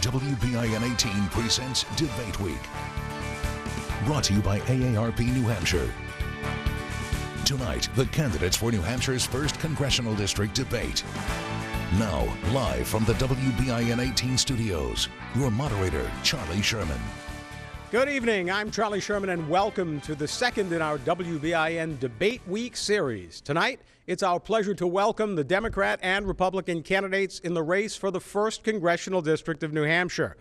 WBIN 18 presents Debate Week. Brought to you by AARP New Hampshire. Tonight, the candidates for New Hampshire's 1st Congressional District debate. Now, live from the WBIN 18 studios, your moderator, Charlie Sherman. Good evening, I'm Charlie Sherman, and welcome to the second in our WBIN Debate Week series. Tonight, it's our pleasure to welcome the Democrat and Republican candidates in the race for the 1st Congressional District of New Hampshire.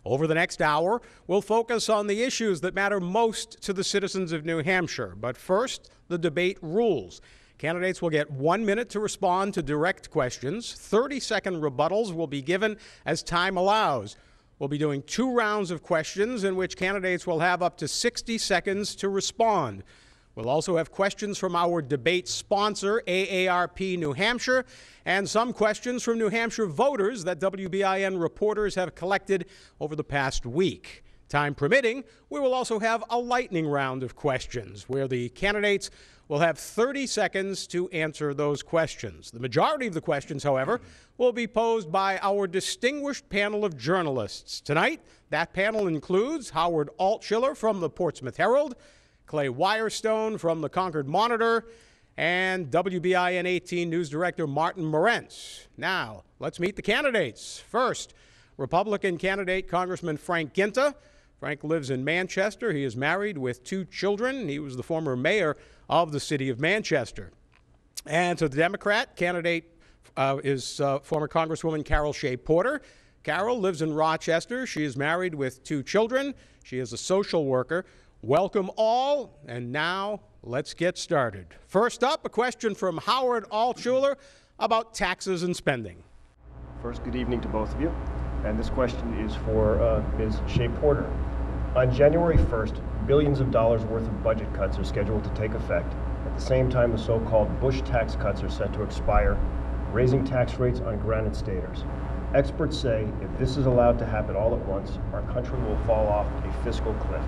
Over the next hour, we'll focus on the issues that matter most to the citizens of New Hampshire. But first, the debate rules. Candidates will get 1 minute to respond to direct questions. 30-second rebuttals will be given as time allows. We'll be doing 2 rounds of questions in which candidates will have up to 60 seconds to respond. We'll also have questions from our debate sponsor, AARP New Hampshire, and some questions from New Hampshire voters that WBIN reporters have collected over the past week. Time permitting, we will also have a lightning round of questions where the candidates will have 30 seconds to answer those questions. The majority of the questions, however, will be posed by our distinguished panel of journalists. Tonight, that panel includes Howard Altschiller from the Portsmouth Herald, Clay Wirestone from the Concord Monitor, and WBIN 18 News Director Martin Morentz. Now, let's meet the candidates. First, Republican candidate Congressman Frank Guinta. Frank lives in Manchester. He is married with 2 children. He was the former mayor of the city of Manchester. And to the Democrat candidate is former Congresswoman Carol Shea-Porter. Carol lives in Rochester. She is married with 2 children. She is a social worker. Welcome all, and now let's get started. First up, a question from Howard Altschiller about taxes and spending. First, good evening to both of you. And this question is for Ms. Shea-Porter. On January 1st, billions of dollars worth of budget cuts are scheduled to take effect. At the same time, the so-called Bush tax cuts are set to expire, raising tax rates on granite staters. Experts say if this is allowed to happen all at once, our country will fall off a fiscal cliff,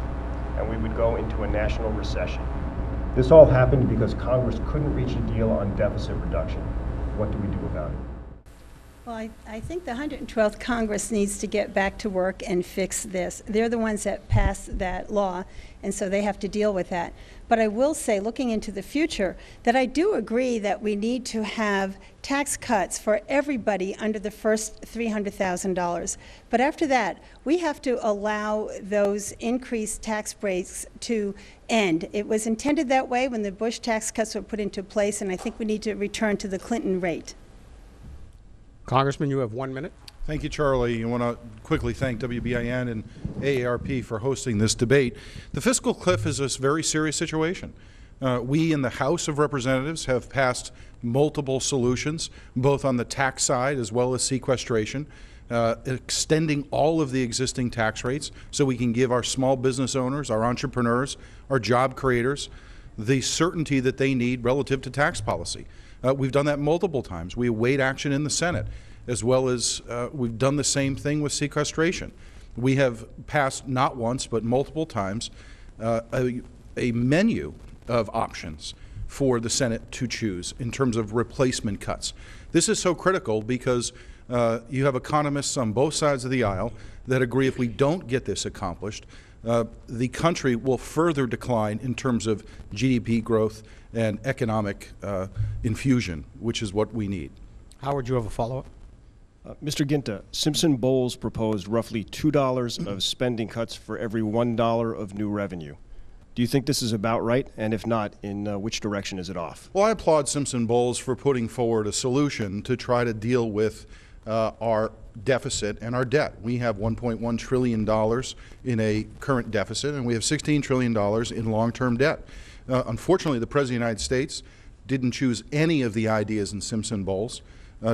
and we would go into a national recession. This all happened because Congress couldn't reach a deal on deficit reduction. What do we do about it? Well, I think the 112th Congress needs to get back to work and fix this. They're the ones that passed that law, and so they have to deal with that. But I will say, looking into the future, that I do agree that we need to have tax cuts for everybody under the first $300,000. But after that, we have to allow those increased tax breaks to end. It was intended that way when the Bush tax cuts were put into place, and I think we need to return to the Clinton rate. Congressman, you have 1 minute. Thank you, Charlie. I want to quickly thank WBIN and AARP for hosting this debate. The fiscal cliff is a very serious situation. We in the House of Representatives have passed multiple solutions, both on the tax side as well as sequestration, extending all of the existing tax rates so we can give our small business owners, our entrepreneurs, our job creators the certainty that they need relative to tax policy. We've done that multiple times. We await action in the Senate, as well as we've done the same thing with sequestration. We have passed not once but multiple times a menu of options for the Senate to choose in terms of replacement cuts. This is so critical because you have economists on both sides of the aisle that agree if we don't get this accomplished, the country will further decline in terms of GDP growth and economic infusion, which is what we need. Howard, you have a follow-up? Mr. Guinta, Simpson-Bowles proposed roughly $2 of spending cuts for every $1 of new revenue. Do you think this is about right? And if not, in which direction is it off? Well, I applaud Simpson-Bowles for putting forward a solution to try to deal with our deficit and our debt. We have $1.1 trillion in a current deficit, and we have $16 trillion in long-term debt. Unfortunately, the President of the United States didn't choose any of the ideas in Simpson-Bowles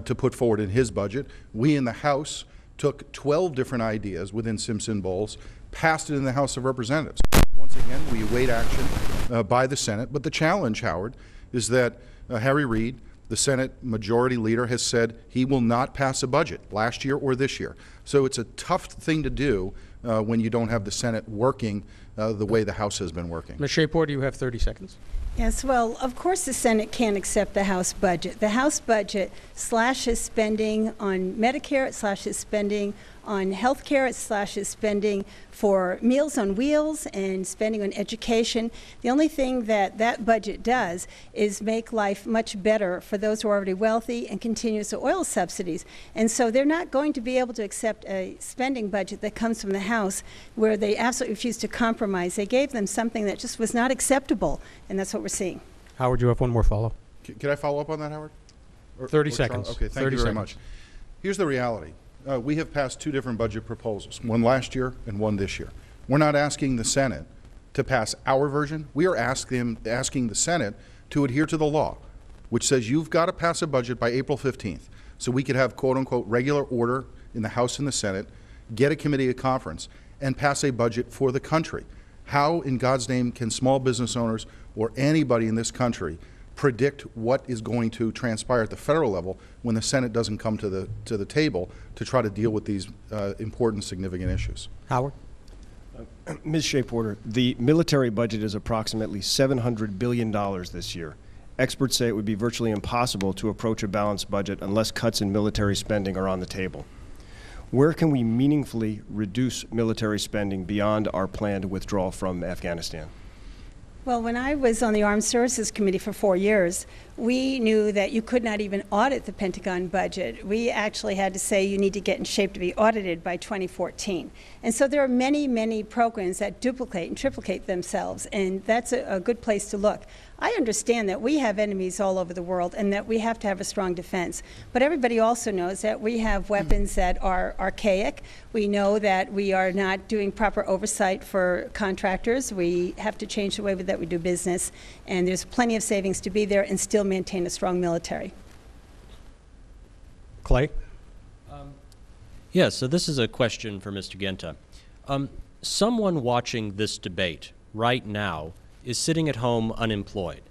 to put forward in his budget. We in the House took 12 different ideas within Simpson-Bowles, passed it in the House of Representatives. Once again, we await action by the Senate, but the challenge, Howard, is that Harry Reid, the Senate Majority Leader, has said he will not pass a budget last year or this year. So it's a tough thing to do when you don't have the Senate working the way the House has been working. Ms. Shea-Porter, you have 30 seconds. Yes, well, of course the Senate can't accept the House budget. The House budget slashes spending on Medicare, it slashes spending on health care, it slashes spending for Meals on Wheels and spending on education. The only thing that that budget does is make life much better for those who are already wealthy and continues the oil subsidies. And so they're not going to be able to accept a spending budget that comes from the House where they absolutely refuse to compromise. They gave them something that just was not acceptable, and that's what we're seeing. Howard, you have one more follow. Can I follow up on that, Howard? 30 seconds. Okay, thank you very much. Here's the reality. We have passed two different budget proposals, one last year and one this year. We're not asking the Senate to pass our version. We are asking the Senate to adhere to the law, which says you've got to pass a budget by April 15th so we could have quote-unquote regular order in the House and the Senate, get a committee of conference, and pass a budget for the country. How in God's name can small business owners or anybody in this country predict what is going to transpire at the federal level when the Senate doesn't come to the table to try to deal with these important, significant issues? Howard? Ms. Shea-Porter, the military budget is approximately $700 billion this year. Experts say it would be virtually impossible to approach a balanced budget unless cuts in military spending are on the table. Where can we meaningfully reduce military spending beyond our planned withdrawal from Afghanistan? Well, when I was on the Armed Services Committee for 4 years, we knew that you could not even audit the Pentagon budget. We actually had to say you need to get in shape to be audited by 2014. And so there are many, many programs that duplicate and triplicate themselves, and that's a good place to look. I understand that we have enemies all over the world and that we have to have a strong defense. But everybody also knows that we have weapons that are archaic. We know that we are not doing proper oversight for contractors. We have to change the way that we do business. And there's plenty of savings to be there and still maintain a strong military. Clay? Yes, so this is a question for Mr. Guinta. Someone watching this debate right now is sitting at home unemployed.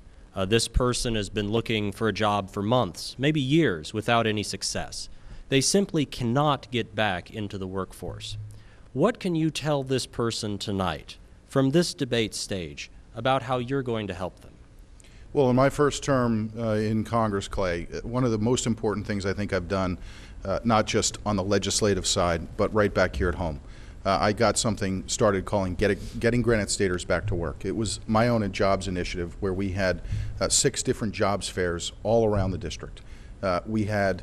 This person has been looking for a job for months, maybe years, without any success. They simply cannot get back into the workforce. What can you tell this person tonight from this debate stage about how you're going to help them? Well, in my first term in Congress, Clay, one of the most important things I think I've done, not just on the legislative side, but right back here at home, I got something started calling Getting Granite Staters Back to Work. It was my own jobs initiative where we had 6 different jobs fairs all around the district. We had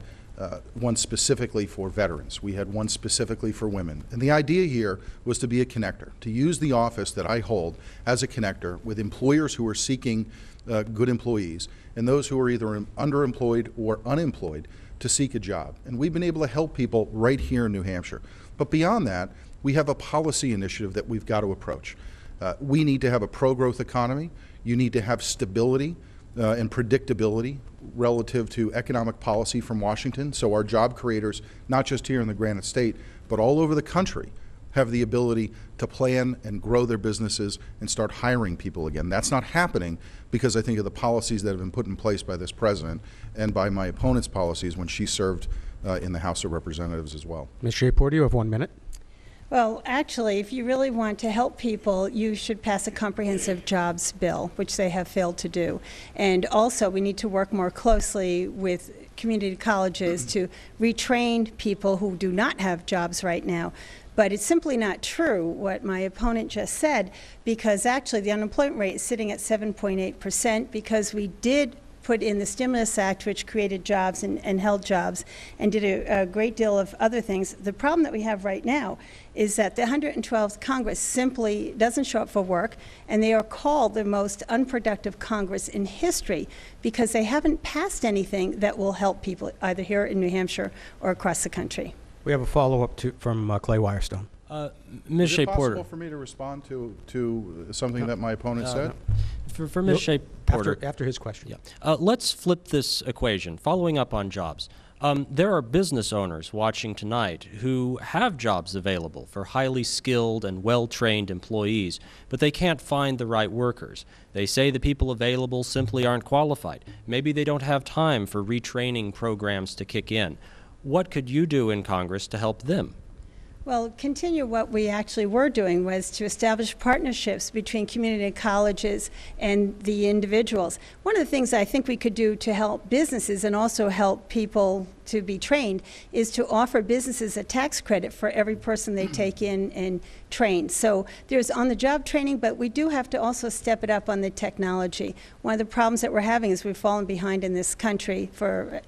one specifically for veterans. We had one specifically for women. And the idea here was to be a connector, to use the office that I hold as a connector with employers who are seeking good employees and those who are either underemployed or unemployed to seek a job. And we've been able to help people right here in New Hampshire. But beyond that, we have a policy initiative that we've got to approach. We need to have a pro-growth economy. You need to have stability and predictability relative to economic policy from Washington, so our job creators, not just here in the Granite State, but all over the country, have the ability to plan and grow their businesses and start hiring people again. That's not happening because I think of the policies that have been put in place by this president and by my opponent's policies when she served in the House of Representatives as well. Ms. Shea-Porter, you have 1 minute. Well, actually, if you really want to help people, you should pass a comprehensive jobs bill, which they have failed to do. And also, we need to work more closely with community colleges to retrain people who do not have jobs right now. But it's simply not true what my opponent just said, because actually the unemployment rate is sitting at 7.8% because we did put in the Stimulus Act, which created jobs and held jobs and did a great deal of other things. The problem that we have right now is that the 112th Congress simply doesn't show up for work, and they are called the most unproductive Congress in history because they haven't passed anything that will help people either here in New Hampshire or across the country. We have a follow-up from Clay Wirestone. Ms. Shea-Porter. Is it possible for me to respond to something that my opponent said? No. For Ms. Shea-Porter. After his question. Yeah. Let's flip this equation, following up on jobs. There are business owners watching tonight who have jobs available for highly skilled and well-trained employees, but they can't find the right workers. They say the people available simply aren't qualified. Maybe they don't have time for retraining programs to kick in. What could you do in Congress to help them? Well, continue what we actually were doing was to establish partnerships between community colleges and the individuals. One of the things I think we could do to help businesses and also help people to be trained is to offer businesses a tax credit for every person they take in and train. So there's on-the-job training, but we do have to also step it up on the technology. One of the problems that we're having is we've fallen behind in this country for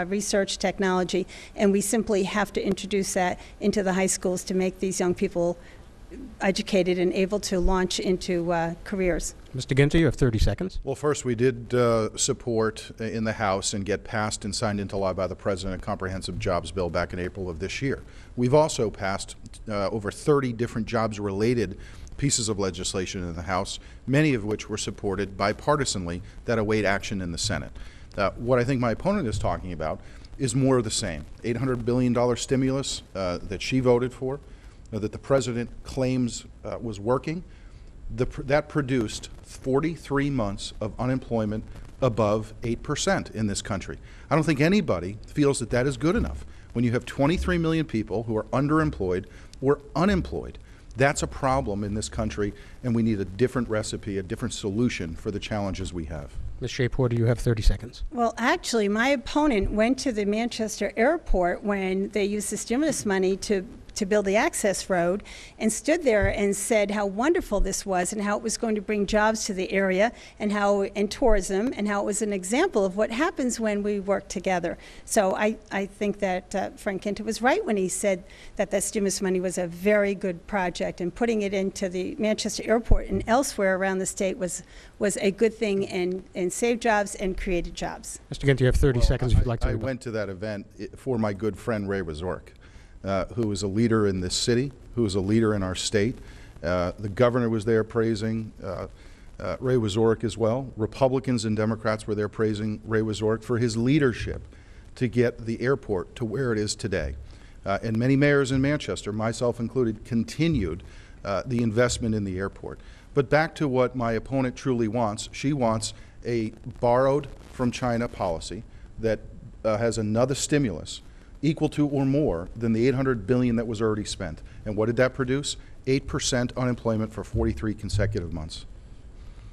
research technology, and we simply have to introduce that into the high schools to make these young people educated and able to launch into careers. Mr. Guinta, you have 30 seconds. Well, first, we did support in the House and get passed and signed into law by the President a comprehensive jobs bill back in April of this year. We've also passed over 30 different jobs-related pieces of legislation in the House, many of which were supported bipartisanly that await action in the Senate. What I think my opponent is talking about is more of the same. $800 billion stimulus that she voted for, that the President claims was working, that produced 43 months of unemployment above 8% in this country. I don't think anybody feels that that is good enough. When you have 23 million people who are underemployed or unemployed, that's a problem in this country, and we need a different recipe, a different solution for the challenges we have. Ms. Shea-Porter, you have 30 seconds. Well, actually, my opponent went to the Manchester airport when they used the stimulus money to build the access road and stood there and said how wonderful this was and how it was going to bring jobs to the area and tourism and how it was an example of what happens when we work together. So I think that Frank Guinta was right when he said that that stimulus money was a very good project, and putting it into the Manchester airport and elsewhere around the state was a good thing and saved jobs and created jobs. Mr. Guinta, you have 30 seconds if you'd like to. I went to that event for my good friend Ray Wazorek, who is a leader in this city, who is a leader in our state. The governor was there praising Ray Wazorek as well. Republicans and Democrats were there praising Ray Wazorek for his leadership to get the airport to where it is today. And many mayors in Manchester, myself included, continued the investment in the airport. But back to what my opponent truly wants. She wants a borrowed from China policy that has another stimulus equal to or more than the $800 billion that was already spent. And what did that produce? 8% unemployment for 43 consecutive months.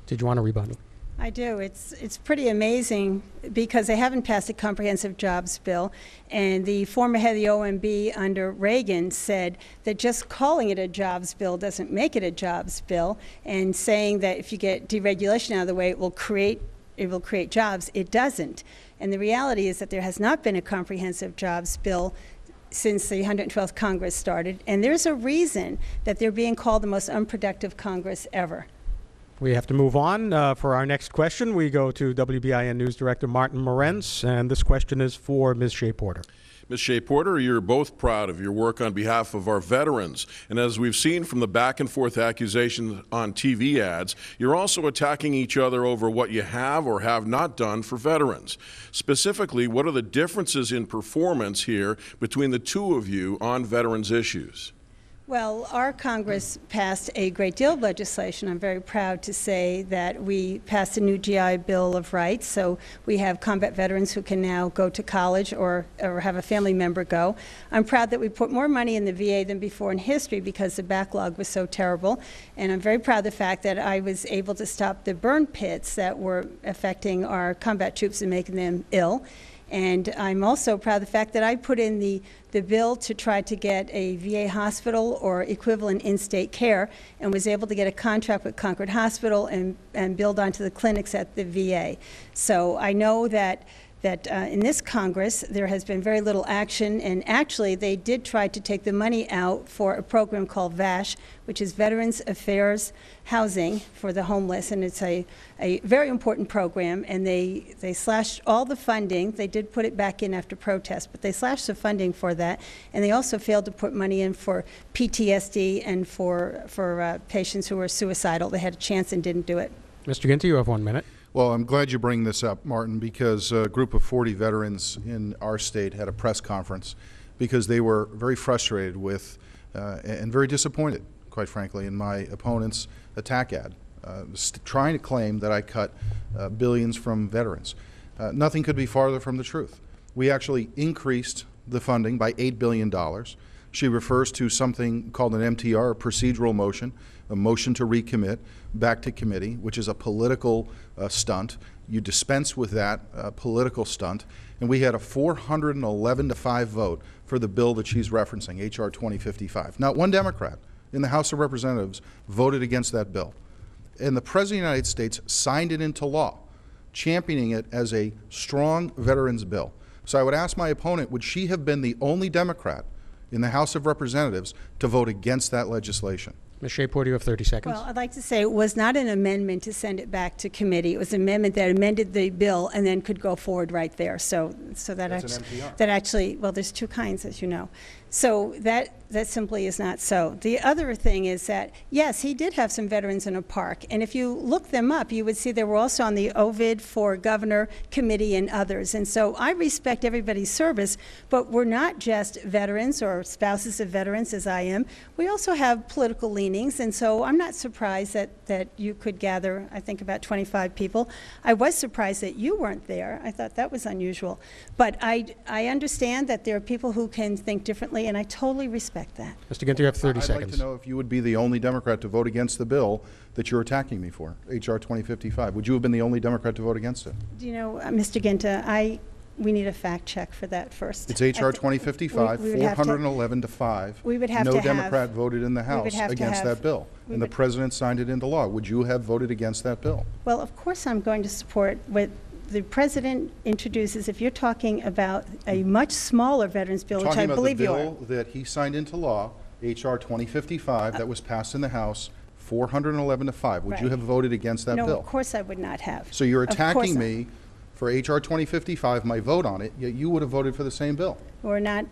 Did you want to rebuttal? I do. It's pretty amazing because they haven't passed a comprehensive jobs bill, and the former head of the OMB under Reagan said that just calling it a jobs bill doesn't make it a jobs bill, and saying that if you get deregulation out of the way, it will create jobs. It doesn't. And the reality is that there has not been a comprehensive jobs bill since the 112th Congress started, and there's a reason that they're being called the most unproductive Congress ever. We have to move on. For our next question, we go to WBIN News Director Martin Morenz, and this question is for Ms. Shea-Porter. Ms. Shea-Porter, you're both proud of your work on behalf of our veterans. And as we've seen from the back-and-forth accusations on TV ads, you're also attacking each other over what you have or have not done for veterans. Specifically, what are the differences in performance here between the two of you on veterans issues? Well, our Congress passed a great deal of legislation. I'm very proud to say that we passed a new GI Bill of Rights, so we have combat veterans who can now go to college or have a family member go. I'm proud that we put more money in the VA than before in history because the backlog was so terrible, and I'm very proud of the fact that I was able to stop the burn pits that were affecting our combat troops and making them ill. And I'm also proud of the fact that I put in the bill to try to get a VA hospital or equivalent in-state care, and was able to get a contract with Concord Hospital and build onto the clinics at the VA. So I know that in this Congress there has been very little action, and actually they did try to take the money out for a program called VASH, which is Veterans Affairs Housing for the Homeless, and it's a very important program, and they slashed all the funding. They did put it back in after protest, but they slashed the funding for that, and they also failed to put money in for PTSD and for patients who were suicidal. They had a chance and didn't do it. Mr. Guinta, you have 1 minute. Well, I'm glad you bring this up, Martin, because a group of 40 veterans in our state had a press conference because they were very frustrated with and very disappointed, quite frankly, in my opponent's attack ad, trying to claim that I cut billions from veterans. Nothing could be farther from the truth. We actually increased the funding by $8 billion She refers to something called an MTR, a procedural motion, a motion to recommit back to committee, which is a political stunt. You dispense with that political stunt, and we had a 411-5 vote for the bill that she's referencing, H.R. 2055. Not one Democrat in the House of Representatives voted against that bill. And the President of the United States signed it into law, championing it as a strong veterans bill. So I would ask my opponent, would she have been the only Democrat in the House of Representatives to vote against that legislation? Ms. Shea-Porter, you have 30 seconds. Well, I'd like to say it was not an amendment to send it back to committee. It was an amendment that amended the bill and then could go forward right there. So that actually, well, there's two kinds, as you know. So that simply is not so. The other thing is that, yes, he did have some veterans in a park. And if you look them up, you would see they were also on the OVID for Governor Committee and others. And so I respect everybody's service, but we're not just veterans or spouses of veterans, as I am. We also have political leanings. And so I'm not surprised that you could gather, I think, about 25 people. I was surprised that you weren't there. I thought that was unusual. But I understand that there are people who can think differently, and I totally respect that. Mr. Guinta, you have 30 I'd seconds. like to know if you would be the only Democrat to vote against the bill that you're attacking me for, H.R. 2055. Would you have been the only Democrat to vote against it? Do you know, Mr. Guinta, we need a fact check for that first. It's H.R. 2055, 411-5. We would have no to Democrat voted in the House against that bill, and the President signed it into law. Would you have voted against that bill? Well, of course I'm going to support what the President introduces. If you're talking about a much smaller veterans bill, which I believe you are. Talking about the bill that he signed into law, H.R. 2055, that was passed in the House, 411-5. Would you have voted against that bill? No, of course I would not have. So you're attacking me for H.R. 2055, my vote on it, yet you would have voted for the same bill. We're not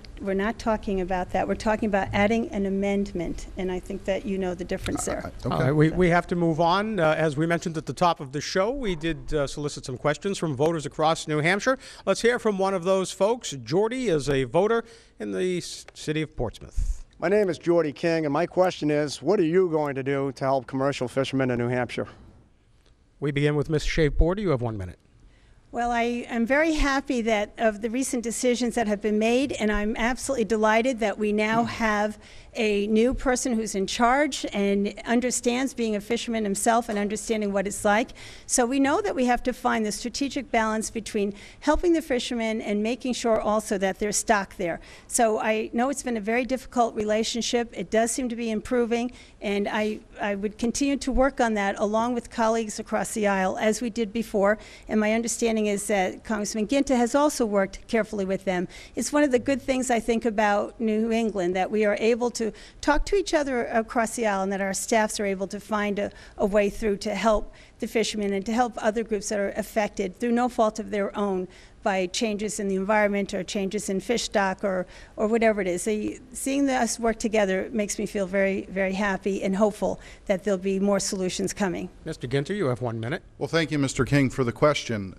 talking about that. We're talking about adding an amendment, and I think that you know the difference there. Okay. We have to move on. As we mentioned at the top of the show, we did solicit some questions from voters across New Hampshire. Let's hear from one of those folks. Jordy is a voter in the city of Portsmouth. My name is Jordy King, and my question is, what are you going to do to help commercial fishermen in New Hampshire? We begin with Ms. Shea-Porter. You have 1 minute. Well, I am very happy that of the recent decisions that have been made, and I'm absolutely delighted that we now have a new person who's in charge and understands being a fisherman himself and understanding what it's like. So we know that we have to find the strategic balance between helping the fishermen and making sure also that there's stock there. So I know it's been a very difficult relationship. It does seem to be improving, and I would continue to work on that along with colleagues across the aisle as we did before. And my understanding is that Congressman Guinta has also worked carefully with them. It's one of the good things I think about New England, that we are able to talk to each other across the aisle and that our staffs are able to find a way through to help the fishermen and to help other groups that are affected through no fault of their own by changes in the environment or changes in fish stock or whatever it is. Seeing us work together makes me feel very, very happy and hopeful that there'll be more solutions coming. Mr. Guinta, you have 1 minute. Well, thank you, Mr. King, for the question.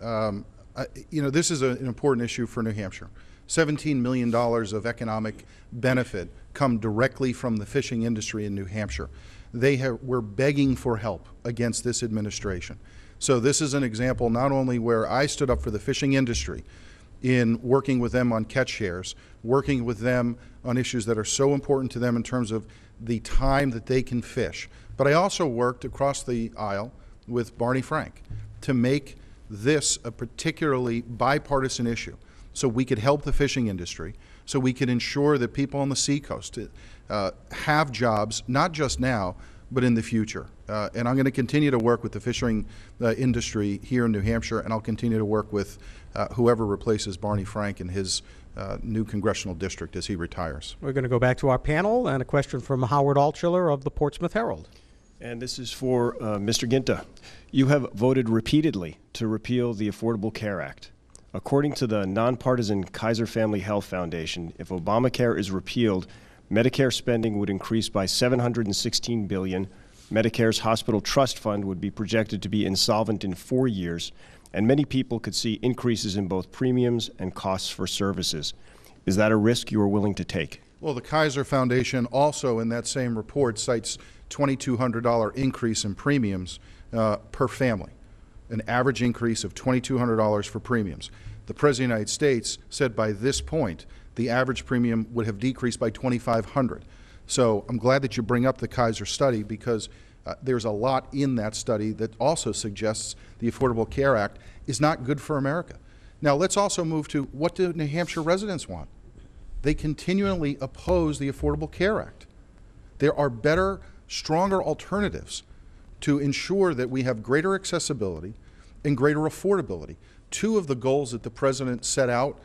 You know, this is an important issue for New Hampshire. $17 million of economic benefit come directly from the fishing industry in New Hampshire. We're begging for help against this administration. So this is an example not only where I stood up for the fishing industry in working with them on catch shares, working with them on issues that are so important to them in terms of the time that they can fish, but I also worked across the aisle with Barney Frank to make this a particularly bipartisan issue so we could help the fishing industry, so we could ensure that people on the seacoast have jobs, not just now, but in the future. And I'm going to continue to work with the fishing industry here in New Hampshire, and I'll continue to work with whoever replaces Barney Frank in his new congressional district as he retires. We're going to go back to our panel and a question from Howard Altschuler of the Portsmouth Herald. And this is for Mr. Guinta. You have voted repeatedly to repeal the Affordable Care Act. According to the nonpartisan Kaiser Family Health Foundation, if Obamacare is repealed, Medicare spending would increase by $716 billion. Medicare's hospital trust fund would be projected to be insolvent in 4 years, and many people could see increases in both premiums and costs for services. Is that a risk you are willing to take? Well, the Kaiser Foundation also in that same report cites $2,200 increase in premiums per family, an average increase of $2,200 for premiums. The President of the United States said by this point the average premium would have decreased by $2,500. So I'm glad that you bring up the Kaiser study, because there's a lot in that study that also suggests the Affordable Care Act is not good for America. Now let's also move to, what do New Hampshire residents want? They continually oppose the Affordable Care Act. There are better, stronger alternatives to ensure that we have greater accessibility and greater affordability. Two of the goals that the President set out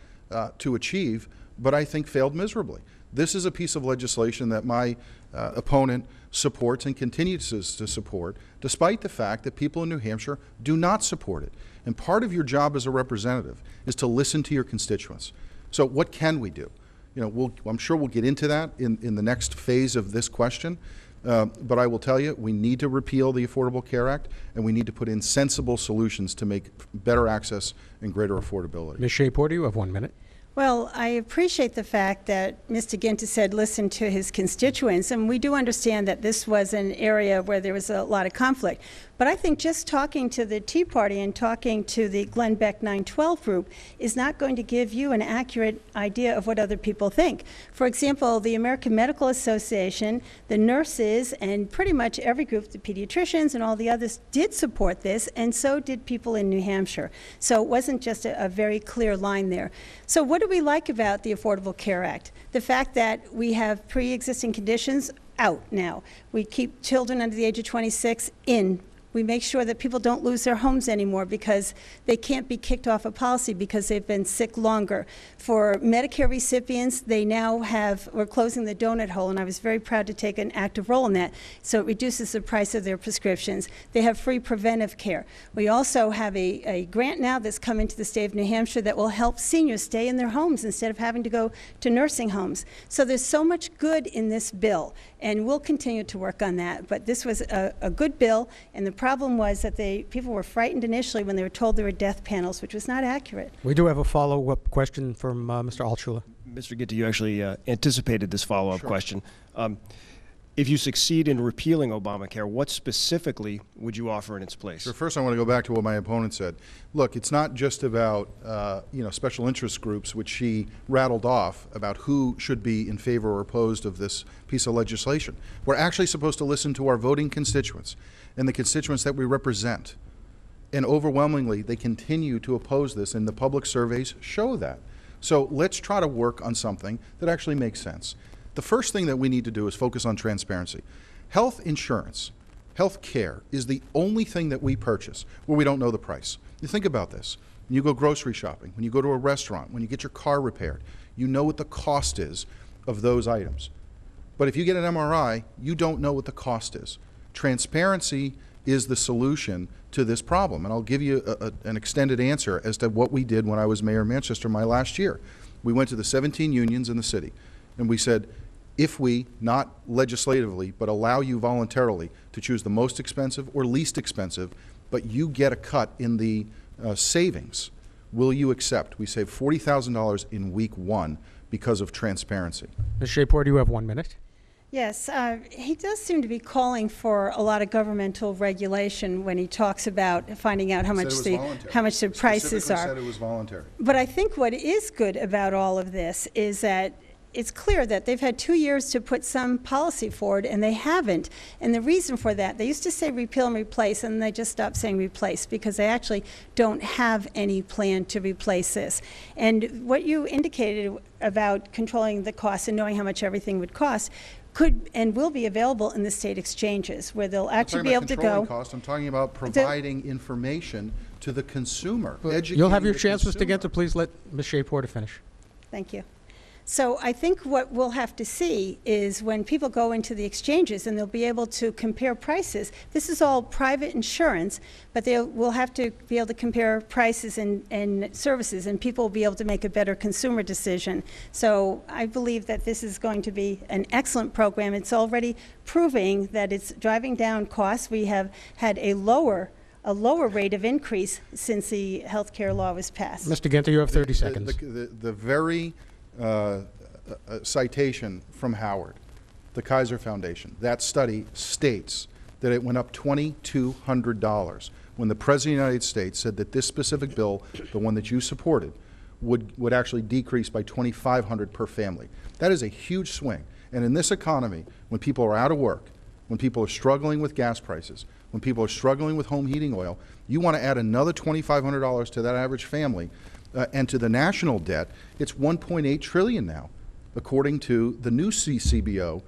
to achieve, but I think failed miserably. This is a piece of legislation that my opponent supports and continues to support, despite the fact that people in New Hampshire do not support it. And part of your job as a representative is to listen to your constituents. So what can we do? You know, I'm sure we'll get into that in the next phase of this question. But I will tell you, we need to repeal the Affordable Care Act, and we need to put in sensible solutions to make better access and greater affordability. Ms. Shea-Porter, you have 1 minute. Well, I appreciate the fact that Mr. Guinta said listen to his constituents, and we do understand that this was an area where there was a lot of conflict. But I think just talking to the Tea Party and talking to the Glenn Beck 912 group is not going to give you an accurate idea of what other people think. For example, the American Medical Association, the nurses, and pretty much every group, the pediatricians and all the others, did support this, and so did people in New Hampshire. So it wasn't just a very clear line there. So what do we like about the Affordable Care Act? The fact that we have pre-existing conditions out now. We keep children under the age of 26 in. We make sure that people don't lose their homes anymore because they can't be kicked off a policy because they've been sick longer. For Medicare recipients, we're closing the donut hole, and I was very proud to take an active role in that. So it reduces the price of their prescriptions. They have free preventive care. We also have a grant now that's come into the state of New Hampshire that will help seniors stay in their homes instead of having to go to nursing homes. So there's so much good in this bill, and we'll continue to work on that. But this was a good bill, and the problem was that people were frightened initially when they were told there were death panels, which was not accurate. We do have a follow-up question from Mr. Altshuler. Mr. Guinta, you actually anticipated this follow-up question. If you succeed in repealing Obamacare, what specifically would you offer in its place? Sure. First, I want to go back to what my opponent said. Look, it's not just about special interest groups, which she rattled off about who should be in favor or opposed of this piece of legislation. We're actually supposed to listen to our voting constituents and the constituents that we represent. And overwhelmingly, they continue to oppose this, and the public surveys show that. So let's try to work on something that actually makes sense. The first thing that we need to do is focus on transparency. Health insurance, health care, is the only thing that we purchase where we don't know the price. You think about this. When you go grocery shopping, when you go to a restaurant, when you get your car repaired, you know what the cost is of those items. But if you get an MRI, you don't know what the cost is. Transparency is the solution to this problem. And I'll give you an extended answer as to what we did when I was mayor of Manchester my last year. We went to the 17 unions in the city, and we said, if we, not legislatively, but allow you voluntarily to choose the most expensive or least expensive, but you get a cut in the savings, will you accept? We saved $40,000 in week 1 because of transparency. Ms. Shea-Porter, you have 1 minute. Yes, he does seem to be calling for a lot of governmental regulation when he talks about finding out how much the prices are. Said it was voluntary. But I think what is good about all of this is that it's clear that they've had 2 years to put some policy forward, and they haven't. And the reason for that, they used to say repeal and replace, and they just stopped saying replace because they actually don't have any plan to replace this. And what you indicated about controlling the cost and knowing how much everything would cost could and will be available in the state exchanges, where they'll actually be able to go. Cost. I'm talking about providing information to the consumer. You'll have your chance, Mr. Guinta. Please let Ms. Shea-Porter finish. Thank you. So I think what we'll have to see is when people go into the exchanges and they'll be able to compare prices. This is all private insurance, but they will have to be able to compare prices and services, and people will be able to make a better consumer decision. So I believe that this is going to be an excellent program. It's already proving that it's driving down costs. We have had a lower rate of increase since the health care law was passed. Mr. Guinta, you have 30 seconds. The very citation from Howard, the Kaiser Foundation, that study states that it went up $2,200 when the President of the United States said that this specific bill, the one that you supported, would actually decrease by $2,500 per family. That is a huge swing. And in this economy, when people are out of work, when people are struggling with gas prices, when people are struggling with home heating oil, you want to add another $2,500 to that average family, and to the national debt. It's $1.8 trillion now, according to the new CBO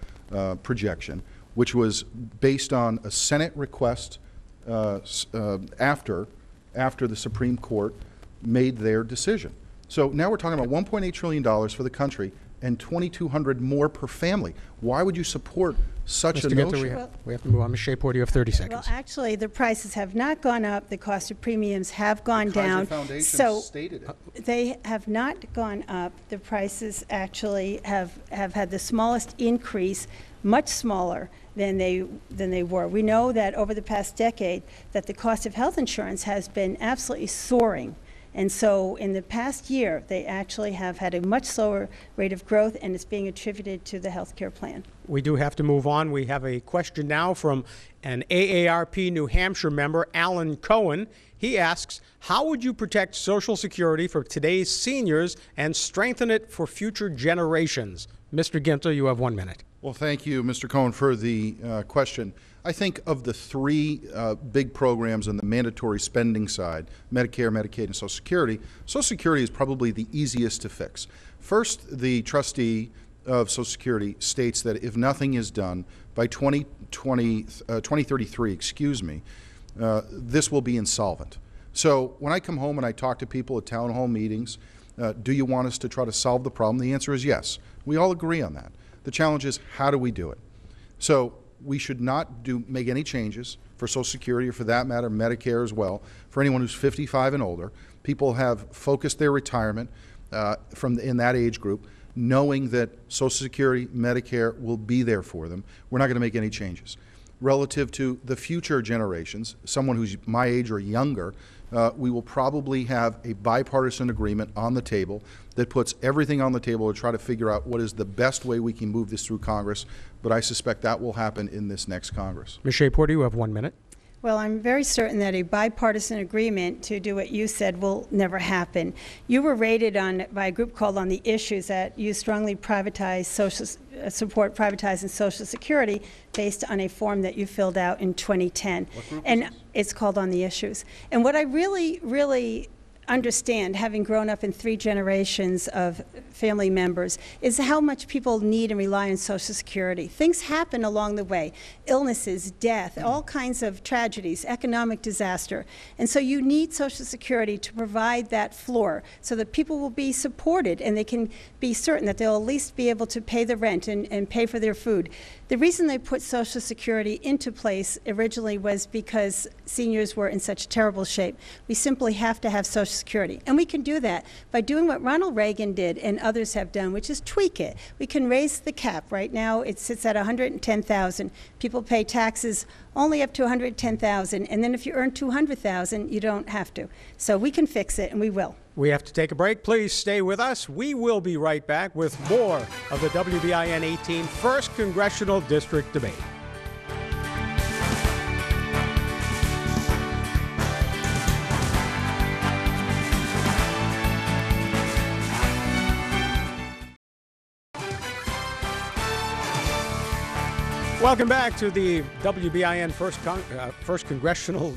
projection, which was based on a Senate request after the Supreme Court made their decision. So now we're talking about $1.8 trillion for the country and $2,200 more per family. Why would you support such a notion? We have to move on. Ms. Shea-Porter, you have 30 seconds. Well, actually, the prices have not gone up. The cost of premiums have gone down. The Foundation so stated it. They have not gone up. The prices actually have had the smallest increase, much smaller than they were. We know that over the past decade that the cost of health insurance has been absolutely soaring. And so in the past year, they actually have had a much slower rate of growth, and it's being attributed to the health care plan. We do have to move on. We have a question now from an AARP New Hampshire member, Alan Cohen. He asks, how would you protect Social Security for today's seniors and strengthen it for future generations? Mr. Guinta, you have 1 minute. Well, thank you, Mr. Cohen, for the question. I think of the three big programs on the mandatory spending side, Medicare, Medicaid, and Social Security is probably the easiest to fix. First, the trustee of Social Security states that if nothing is done by 2033, this will be insolvent. So when I come home and I talk to people at town hall meetings, do you want us to try to solve the problem? The answer is yes. We all agree on that. The challenge is, how do we do it? So we should not make any changes for Social Security, or for that matter, Medicare as well, for anyone who's 55 and older. People have focused their retirement in that age group, knowing that Social Security, Medicare will be there for them. We're not going to make any changes. Relative to the future generations, someone who's my age or younger, we will probably have a bipartisan agreement on the table that puts everything on the table to try to figure out what is the best way we can move this through Congress, but I suspect that will happen in this next Congress. Ms. Shea-Porter, you have 1 minute. Well, I'm very certain that a bipartisan agreement to do what you said will never happen. You were rated by a group called On the Issues that you strongly support privatizing Social Security based on a form that you filled out in 2010. What group and is this? It's called On the Issues. And what I really understand, having grown up in 3 generations of family members, is how much people need and rely on Social Security. Things happen along the way. Illnesses, death, all kinds of tragedies, economic disaster. And so you need Social Security to provide that floor so that people will be supported and they can be certain that they'll at least be able to pay the rent and pay for their food. The reason they put Social Security into place originally was because seniors were in such terrible shape. We simply have to have Social Security. And we can do that by doing what Ronald Reagan did and others have done, which is tweak it. We can raise the cap. Right now it sits at $110,000. People pay taxes only up to $110,000, and then if you earn $200,000, you don't have to. So we can fix it, and we will. We have to take a break. Please stay with us. We will be right back with more of the WBIN 18 First Congressional District Debate. Welcome back to the WBIN First Congressional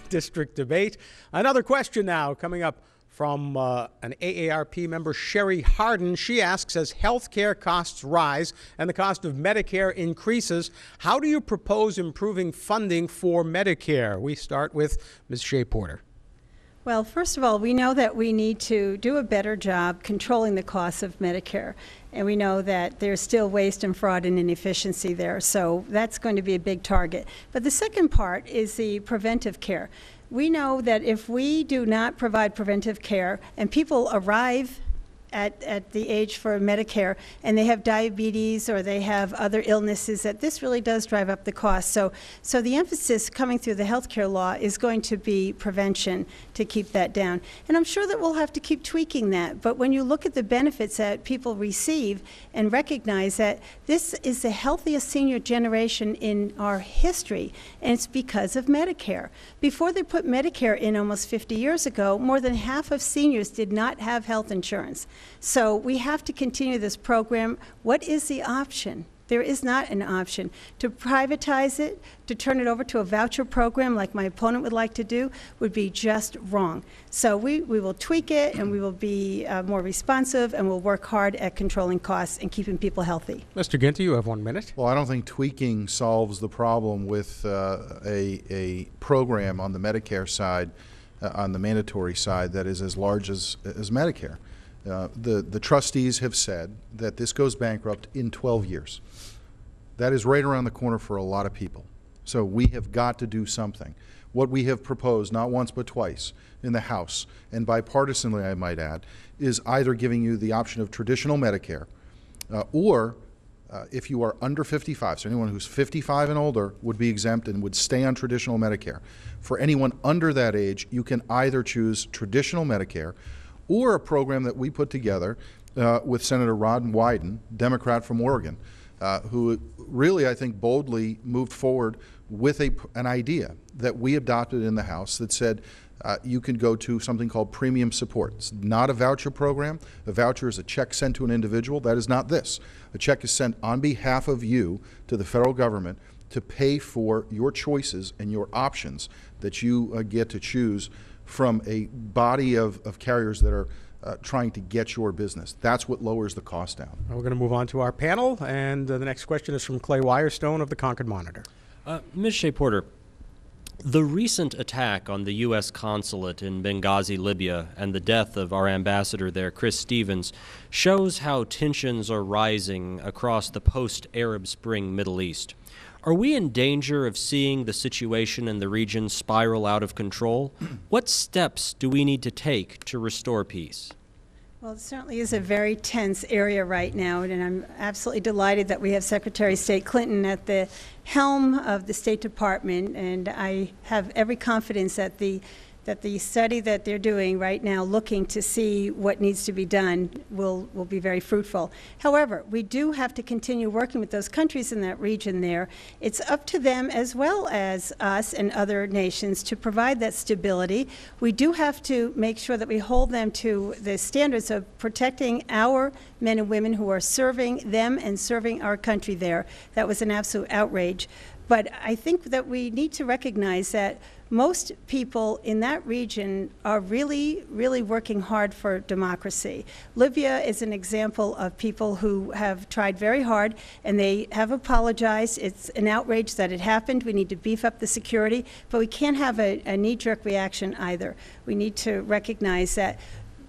District Debate. Another question now coming up from an AARP member, Sherry Harden. She asks, as health care costs rise and the cost of Medicare increases, how do you propose improving funding for Medicare? We start with Ms. Shea-Porter. Well, first of all, we know that we need to do a better job controlling the costs of Medicare. And we know that there's still waste and fraud and inefficiency there. So that's going to be a big target. But the second part is the preventive care. We know that if we do not provide preventive care and people arrive at the age for Medicare, and they have diabetes or they have other illnesses, that this really does drive up the cost. So the emphasis coming through the health care law is going to be prevention to keep that down. And I'm sure that we'll have to keep tweaking that. But when you look at the benefits that people receive and recognize that this is the healthiest senior generation in our history, and it's because of Medicare. Before they put Medicare in almost 50 years ago, more than half of seniors did not have health insurance. So we have to continue this program. What is the option? There is not an option. To privatize it, to turn it over to a voucher program like my opponent would like to do, would be just wrong. So we will tweak it, and we will be more responsive, and we'll work hard at controlling costs and keeping people healthy. Mr. Guinta, you have 1 minute. Well, I don't think tweaking solves the problem with a program on the Medicare side, on the mandatory side, that is as large as Medicare. The trustees have said that this goes bankrupt in 12 years. That is right around the corner for a lot of people. So we have got to do something. What we have proposed, not once but twice, in the House, and bipartisanly I might add, is either giving you the option of traditional Medicare, or if you are under 55, so anyone who's 55 and older would be exempt and would stay on traditional Medicare. For anyone under that age, you can either choose traditional Medicare or a program that we put together with Senator Ron Wyden, Democrat from Oregon, who really, I think, boldly moved forward with an idea that we adopted in the House that said you can go to something called premium support. It's not a voucher program. A voucher is a check sent to an individual. That is not this. A check is sent on behalf of you to the federal government to pay for your choices and your options that you get to choose from a body of carriers that are trying to get your business. That's what lowers the cost down. We're going to move on to our panel, and the next question is from Clay Wirestone of the Concord Monitor. Ms. Shea-Porter, the recent attack on the U.S. consulate in Benghazi, Libya, and the death of our ambassador there, Chris Stevens, shows how tensions are rising across the post-Arab Spring Middle East. Are we in danger of seeing the situation in the region spiral out of control? What steps do we need to take to restore peace? Well, it certainly is a very tense area right now, and I'm absolutely delighted that we have Secretary of State Clinton at the helm of the State Department, and I have every confidence that the study that they're doing right now, looking to see what needs to be done, will be very fruitful. However, we do have to continue working with those countries in that region there. It's up to them, as well as us and other nations, to provide that stability. We do have to make sure that we hold them to the standards of protecting our men and women who are serving them and serving our country there. That was an absolute outrage. But I think that we need to recognize that most people in that region are really, really working hard for democracy. Libya is an example of people who have tried very hard, and they have apologized. It's an outrage that it happened. We need to beef up the security, but we can't have a knee-jerk reaction either. We need to recognize that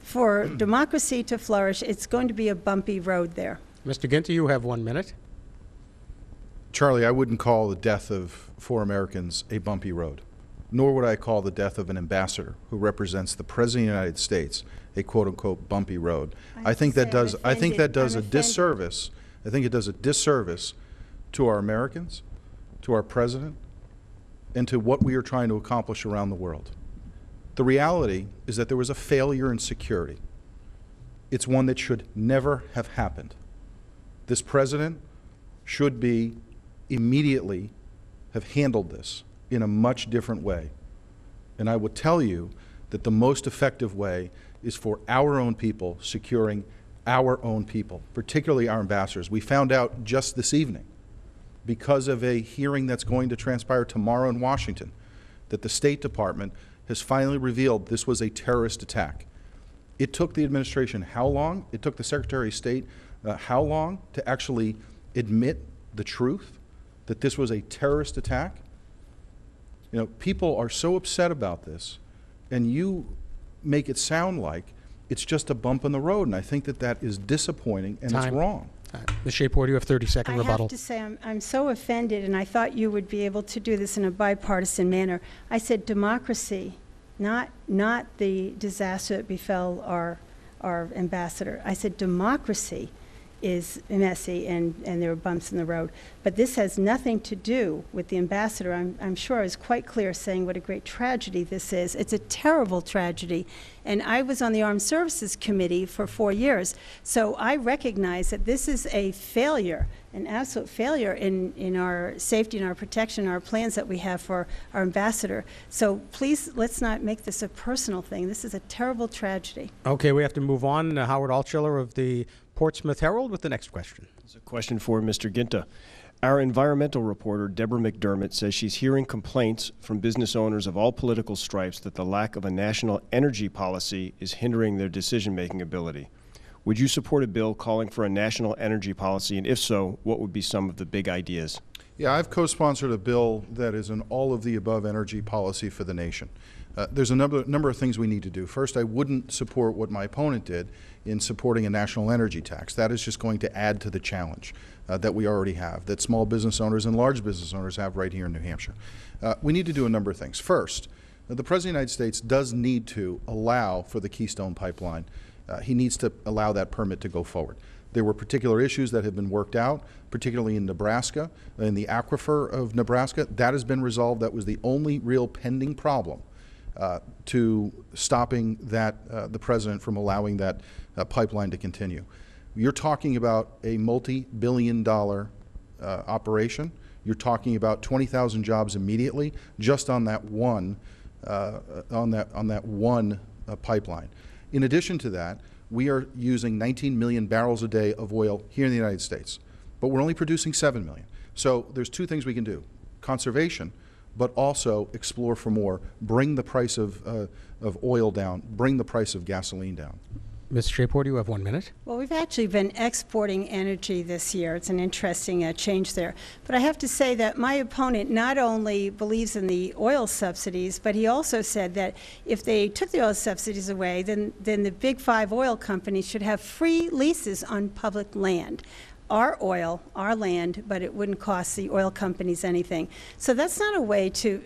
for democracy to flourish, it's going to be a bumpy road there. Mr. Guinta, you have 1 minute. Charlie, I wouldn't call the death of 4 Americans a bumpy road, nor would I call the death of an ambassador who represents the President of the United States a quote-unquote bumpy road. I think that does a disservice. I think it does a disservice to our Americans, to our President, and to what we are trying to accomplish around the world. The reality is that there was a failure in security. It's one that should never have happened. This President should be immediately have handled this in a much different way. And I would tell you that the most effective way is for our own people securing our own people, particularly our ambassadors. We found out just this evening, because of a hearing that's going to transpire tomorrow in Washington, that the State Department has finally revealed this was a terrorist attack. It took the administration how long? It took the Secretary of State how long to actually admit the truth that this was a terrorist attack? You know, people are so upset about this, and you make it sound like it's just a bump in the road, and I think that that is disappointing and it's wrong. Ms. Shea-Porter, you have 30-second rebuttal. I have to say I'm so offended, and I thought you would be able to do this in a bipartisan manner. I said democracy, not the disaster that befell our our ambassador. I said, democracy is messy and there are bumps in the road. But this has nothing to do with the ambassador. I'm sure I was quite clear saying what a great tragedy this is. It's a terrible tragedy. And I was on the Armed Services Committee for 4 years. So I recognize that this is a failure, an absolute failure in our safety and our protection, our plans that we have for our ambassador. So please, let's not make this a personal thing. This is a terrible tragedy. Okay, we have to move on. Howard Altschuler of the Portsmouth Herald with the next question. It's a question for Mr. Guinta. Our environmental reporter, Deborah McDermott, says she's hearing complaints from business owners of all political stripes that the lack of a national energy policy is hindering their decision-making ability. Would you support a bill calling for a national energy policy, and if so, what would be some of the big ideas? Yeah, I've co-sponsored a bill that is an all-of-the-above energy policy for the nation. There's a number of things we need to do. First, I wouldn't support what my opponent did in supporting a national energy tax. That is just going to add to the challenge that we already have, that small business owners and large business owners have right here in New Hampshire. We need to do a number of things. First, the President of the United States does need to allow for the Keystone Pipeline. He needs to allow that permit to go forward. There were particular issues that have been worked out, particularly in Nebraska, in the aquifer of Nebraska. That has been resolved. That was the only real pending problem to stopping that, the President from allowing that pipeline to continue. You're talking about a multi-billion-dollar operation. You're talking about 20,000 jobs immediately just on that one pipeline. In addition to that, we are using 19 million barrels a day of oil here in the United States, but we're only producing 7 million. So there's two things we can do: conservation, but also explore for more. Bring the price of oil down. Bring the price of gasoline down. Ms. Shea-Porter, you have 1 minute. Well, we've actually been exporting energy this year. It's an interesting change there. But I have to say that my opponent not only believes in the oil subsidies, but he also said that if they took the oil subsidies away, then the big 5 oil companies should have free leases on public land. Our oil, our land, but it wouldn't cost the oil companies anything. So that's not a way to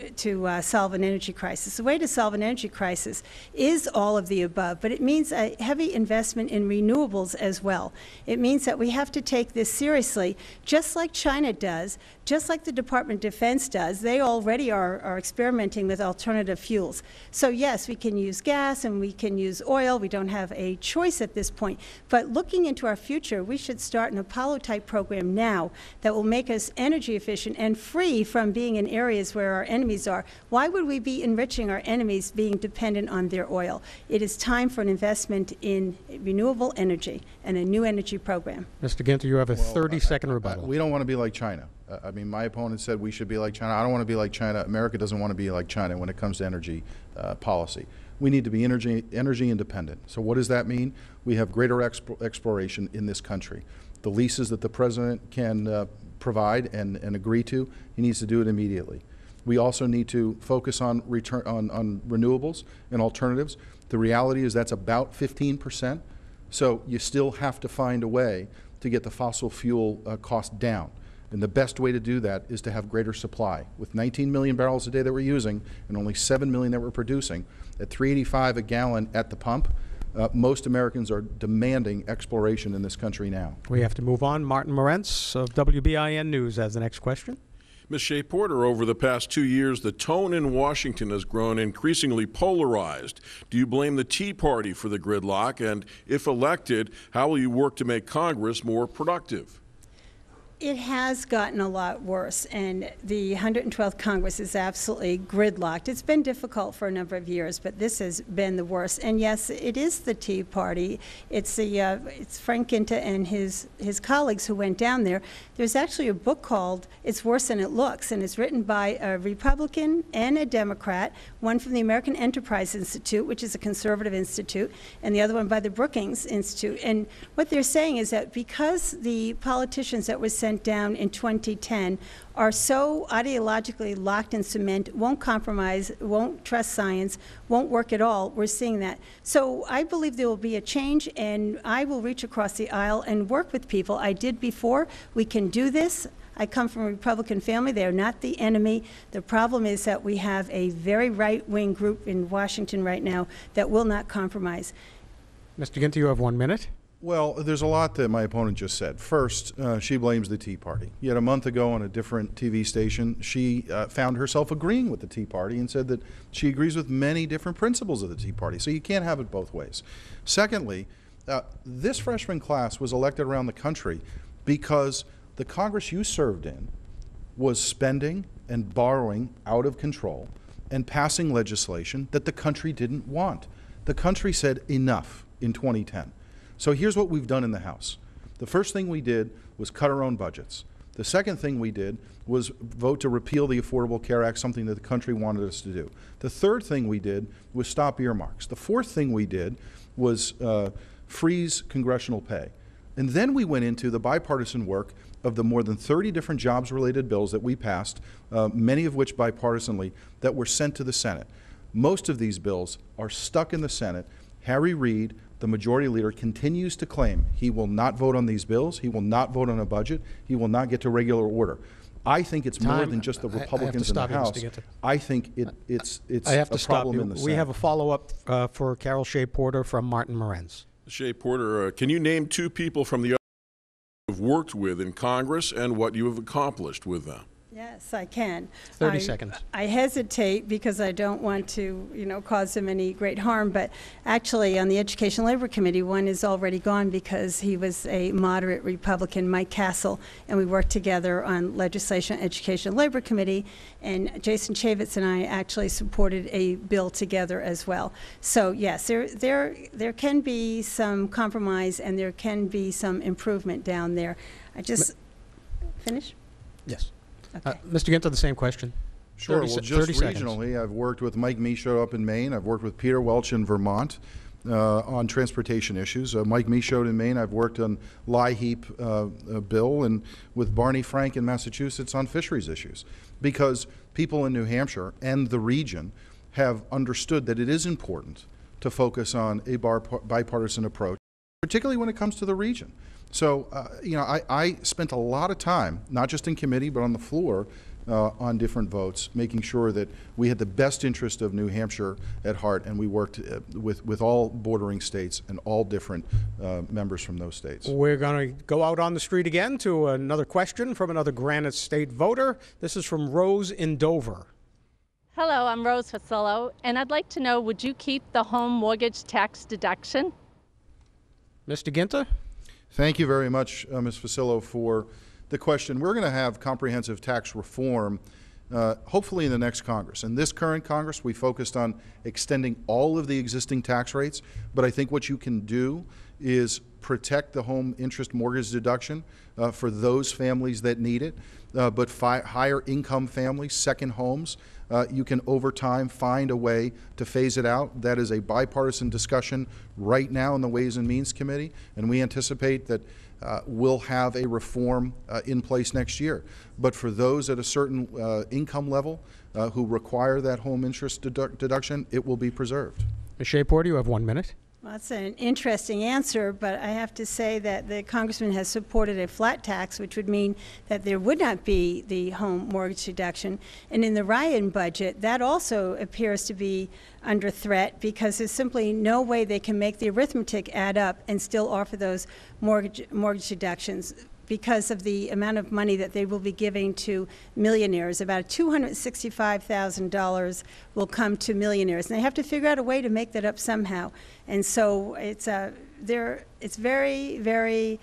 solve an energy crisis. The way to solve an energy crisis is all of the above, but it means a heavy investment in renewables as well. It means that we have to take this seriously, just like China does, just like the Department of Defense does. They already are experimenting with alternative fuels. So yes, we can use gas and we can use oil. We don't have a choice at this point. But looking into our future, we should start an Apollo-type program now that will make us energy efficient and free from being in areas where our enemies are. Why would we be enriching our enemies being dependent on their oil? It is time for an investment in renewable energy and a new energy program. Mr. Guinta, you have a 30-second rebuttal. We don't want to be like China. I mean, my opponent said we should be like China. I don't want to be like China. America doesn't want to be like China when it comes to energy policy. We need to be energy independent. So what does that mean? We have greater exploration in this country. The leases that the President can provide and agree to, he needs to do it immediately. We also need to focus on renewables and alternatives. The reality is that's about 15%. So you still have to find a way to get the fossil fuel cost down. And the best way to do that is to have greater supply. With 19 million barrels a day that we're using and only 7 million that we're producing, at $3.85 a gallon at the pump, most Americans are demanding exploration in this country now. We have to move on. Martin Morentz of WBIN News has the next question. Ms. Shea-Porter, over the past 2 years, the tone in Washington has grown increasingly polarized. Do you blame the Tea Party for the gridlock? And if elected, how will you work to make Congress more productive? It has gotten a lot worse, and the 112th Congress is absolutely gridlocked. It's been difficult for a number of years, but this has been the worst. And yes, it is the Tea Party. It's Frank Guinta and his colleagues who went down there. There's actually a book called It's Worse Than It Looks, and it's written by a Republican and a Democrat, one from the American Enterprise Institute, which is a conservative institute, and the other one by the Brookings Institute. And what they're saying is that because the politicians that were sent down in 2010 are so ideologically locked in cement, won't compromise, won't trust science, won't work at all, we're seeing that. So I believe there will be a change, and I will reach across the aisle and work with people. I did before. We can do this. I come from a Republican family. They are not the enemy. The problem is that we have a very right-wing group in Washington right now that will not compromise. Mr. Guinta, you have 1 minute. Well, there's a lot that my opponent just said. First, she blames the Tea Party. Yet a month ago on a different TV station, she found herself agreeing with the Tea Party and said that she agrees with many different principles of the Tea Party. So you can't have it both ways. Secondly, this freshman class was elected around the country because the Congress you served in was spending and borrowing out of control and passing legislation that the country didn't want. The country said enough in 2010. So here's what we've done in the House. The first thing we did was cut our own budgets. The second thing we did was vote to repeal the Affordable Care Act, something that the country wanted us to do. The third thing we did was stop earmarks. The fourth thing we did was freeze congressional pay. And then we went into the bipartisan work of the more than 30 different jobs-related bills that we passed, many of which bipartisanly, that were sent to the Senate. Most of these bills are stuck in the Senate. Harry Reid, the majority leader, continues to claim he will not vote on these bills, he will not vote on a budget, he will not get to regular order. I think it's more than just the Republicans in the House. I think it's a problem in the Senate. We have a follow-up for Carol Shea-Porter from Martin Morenz. Shea-Porter, can you name two people from the other you've worked with in Congress and what you have accomplished with them? Yes, I can. 30 seconds. I hesitate because I don't want to, cause him any great harm, but actually on the Education Labor Committee, one is already gone because he was a moderate Republican, Mike Castle, and we worked together on legislation, Education Labor Committee, and Jason Chaffetz and I actually supported a bill together as well. So yes, there can be some compromise and there can be some improvement down there. I just finish? Yes. Okay. Mr. Guinta, the same question. Sure. Well, just regionally, I've worked with Mike Michaud up in Maine. I've worked with Peter Welch in Vermont on transportation issues. Mike Michaud in Maine, I've worked on LIHEAP bill, and with Barney Frank in Massachusetts on fisheries issues, because people in New Hampshire and the region have understood that it is important to focus on a bipartisan approach, particularly when it comes to the region. So, I spent a lot of time, not just in committee, but on the floor on different votes, making sure that we had the best interest of New Hampshire at heart, and we worked with all bordering states and all different members from those states. We're going to go out on the street again to another question from another Granite State voter. This is from Rose in Dover. Hello, I'm Rose Fasillo, and I'd like to know, would you keep the home mortgage tax deduction? Mr. Guinta? Thank you very much, Ms. Fasillo, for the question. We're going to have comprehensive tax reform hopefully in the next Congress. In this current Congress, we focused on extending all of the existing tax rates, but I think what you can do is protect the home interest mortgage deduction for those families that need it, but higher income families, second homes, you can over time find a way to phase it out. That is a bipartisan discussion right now in the Ways and Means Committee, and we anticipate that we'll have a reform in place next year. But for those at a certain income level who require that home interest deduction, it will be preserved. Ms. Shea-Porter, you have 1 minute. Well, that's an interesting answer, but I have to say that the Congressman has supported a flat tax, which would mean that there would not be the home mortgage deduction. And in the Ryan budget, that also appears to be under threat because there's simply no way they can make the arithmetic add up and still offer those mortgage deductions because of the amount of money that they will be giving to millionaires. About $265,000 will come to millionaires, and they have to figure out a way to make that up somehow. And so it's very, very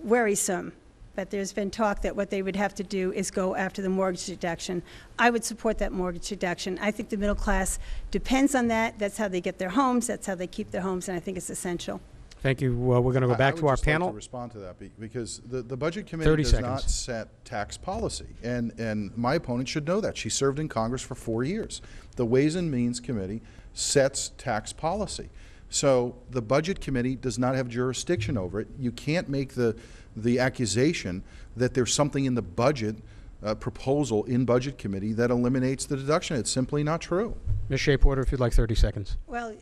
worrisome. But there's been talk that what they would have to do is go after the mortgage deduction. I would support that mortgage deduction. I think the middle class depends on that. That's how they get their homes. That's how they keep their homes, and I think it's essential. Thank you. We're going to go back to our panel. I would just like to respond to that because the Budget Committee does not set tax policy, and my opponent should know that. She served in Congress for 4 years. The Ways and Means Committee sets tax policy. So the Budget Committee does not have jurisdiction over it. You can't make the accusation that there's something in the budget proposal in Budget Committee that eliminates the deduction. It's simply not true. Ms. Shea-Porter, if you'd like 30 seconds. Well,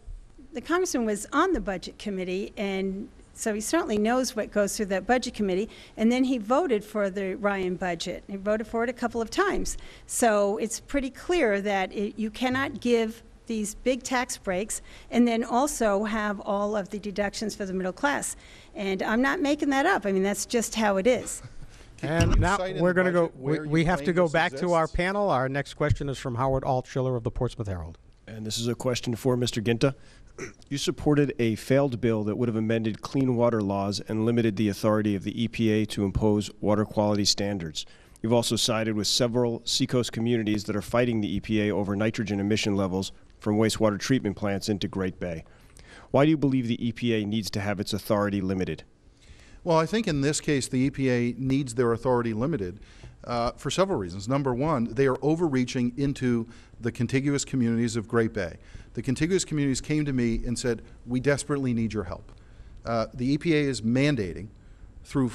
the Congressman was on the Budget Committee, and so he certainly knows what goes through that Budget Committee, and then he voted for the Ryan budget. He voted for it a couple of times. So it's pretty clear that you cannot give these big tax breaks and then also have all of the deductions for the middle class. And I'm not making that up. I mean, that's just how it is. And now we're going to go, we have to go back to our panel. Our next question is from Howard Altschiller of the Portsmouth Herald. And this is a question for Mr. Guinta. You supported a failed bill that would have amended clean water laws and limited the authority of the EPA to impose water quality standards. You've also sided with several seacoast communities that are fighting the EPA over nitrogen emission levels from wastewater treatment plants into Great Bay. Why do you believe the EPA needs to have its authority limited? Well, I think in this case the EPA needs their authority limited for several reasons. Number one, they are overreaching into the contiguous communities of Great Bay. The contiguous communities came to me and said, we desperately need your help. The EPA is mandating through